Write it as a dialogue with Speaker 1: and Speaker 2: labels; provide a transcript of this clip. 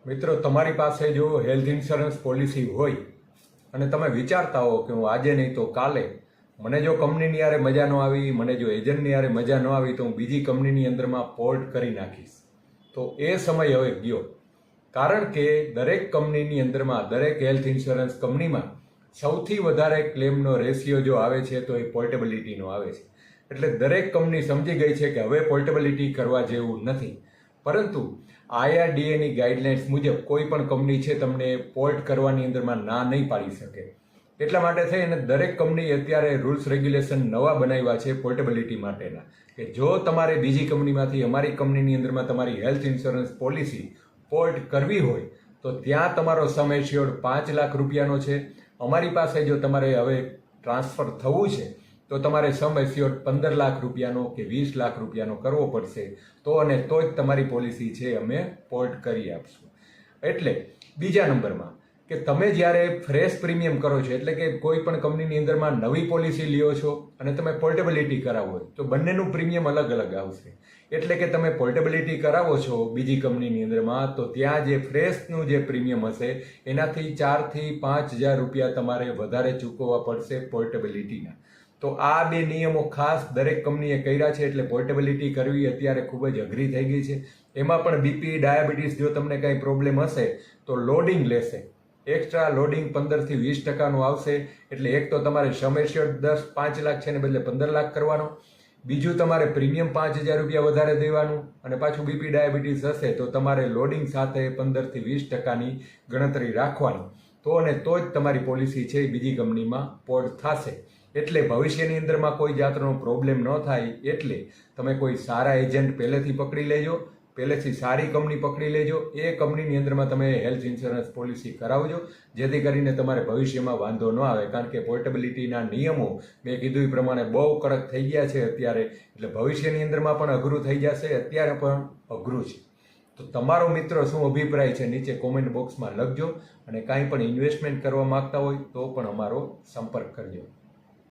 Speaker 1: મિત્રો, તમારી પાસે જો હેલ્થ ઇન્સ્યોરન્સ પોલિસી હોય અને તમે વિચારતા હો કે હું આજે નહીં તો કાલે, મને જો કંપનીની યારે મજા ન આવી, મને જો એજન્ટની યારે મજા ન આવી તો હું બીજી કંપનીની અંદરમાં પોર્ટ કરી નાખીશ, તો એ સમય હવે ગયો. કારણ કે દરેક કંપનીની અંદરમાં, દરેક હેલ્થ ઇન્સ્યોરન્સ કંપનીમાં સૌથી વધારે ક્લેમનો રેશિયો જો આવે છે તો એ પોર્ટેબિલિટીનો આવે છે. એટલે દરેક કંપની સમજી ગઈ છે કે હવે પોર્ટેબિલિટી કરવા જેવું નથી. પરંતુ IRDAની ગાઈડલાઇન્સ મુજબ કોઈ પણ કંપની છે તમને પોર્ટ કરવાની અંદરમાં ના નહીં પાડી શકે. એટલા માટે થઈને દરેક કંપની અત્યારે રૂલ્સ રેગ્યુલેશન નવા બનાવ્યા છે પોર્ટેબિલિટી માટેના, કે જો તમારે બીજી કંપનીમાંથી અમારી કંપનીની અંદરમાં તમારી હેલ્થ ઇન્સ્યોરન્સ પોલિસી પોર્ટ કરવી હોય તો ત્યાં તમારો સમ એશ્યોર્ડ 5 લાખ રૂપિયાનો છે. અમારી પાસે જો તમારે હવે ટ્રાન્સફર થવું છે તો તમારે સમ એશ્યોર્ડ 15 લાખ રૂપિયાનો કે 20 લાખ રૂપિયાનો કરવો પડશે, તો જ તમારી પોલિસી છે અમે પોર્ટ કરી આપશું. એટલે બીજા નંબરમાં કે તમે જ્યારે ફ્રેશ પ્રીમિયમ કરો છો, એટલે કે કોઈ પણ કંપનીની અંદરમાં નવી પોલિસી લ્યો છો અને તમે પોર્ટેબિલિટી કરાવો તો બંનેનું પ્રીમિયમ અલગ અલગ આવશે. એટલે કે તમે પોર્ટેબિલિટી કરાવો છો બીજી કંપનીની અંદરમાં તો ત્યાં જે ફ્રેશનું જે પ્રીમિયમ હશે એનાથી 4,000 થી 5,000 રૂપિયા તમારે વધારે ચૂકવવા પડશે પોર્ટેબિલિટીના. તો આ બે નિયમો ખાસ દરેક કંપનીએ કર્યા છે. એટલે પોર્ટેબિલિટી કરવી અત્યારે ખૂબ જ અઘરી થઈ ગઈ છે. એમાં પણ બીપી, ડાયાબિટીસ જો તમને કંઈ પ્રોબ્લેમ હશે તો લોડિંગ લેશે, એક્સ્ટ્રા લોડિંગ 15 થી 20% આવશે. એટલે એક તો તમારે સમ એશ્યોર્ડ 5 લાખ છે ને બદલે 15 લાખ કરવાનો, બીજું તમારે પ્રીમિયમ 5,000 રૂપિયા વધારે દેવાનું, અને પાછું બીપી ડાયાબિટીસ હશે તો તમારે લોડિંગ સાથે 15 થી 20%ની ગણતરી રાખવાની. તો જ તમારી પોલિસી છે એ બીજી કંપનીમાં પોર્ટ થશે. એટલે ભવિષ્યની અંદરમાં કોઈ જાતનો પ્રોબ્લેમ ન થાય એટલે તમે કોઈ સારા એજન્ટ પહેલેથી પકડી લેજો, પહેલેથી સારી કંપની પકડી લેજો. એ કંપનીની અંદરમાં તમે હેલ્થ ઇન્સ્યોરન્સ પોલિસી કરાવજો, જેથી કરીને તમારે ભવિષ્યમાં વાંધો ન આવે. કારણ કે પોર્ટેબિલિટીના નિયમો મેં કીધું એ પ્રમાણે બહુ કડક થઈ ગયા છે અત્યારે. એટલે ભવિષ્યની અંદરમાં પણ અઘરું થઈ જશે, અત્યારે પણ અઘરું છે. તો તમારો મિત્રો શું અભિપ્રાય છે નીચે કોમેન્ટ બોક્સમાં લખજો, અને કાંઈ પણ ઇન્વેસ્ટમેન્ટ કરવા માંગતા હોય તો પણ અમારો સંપર્ક કરજો.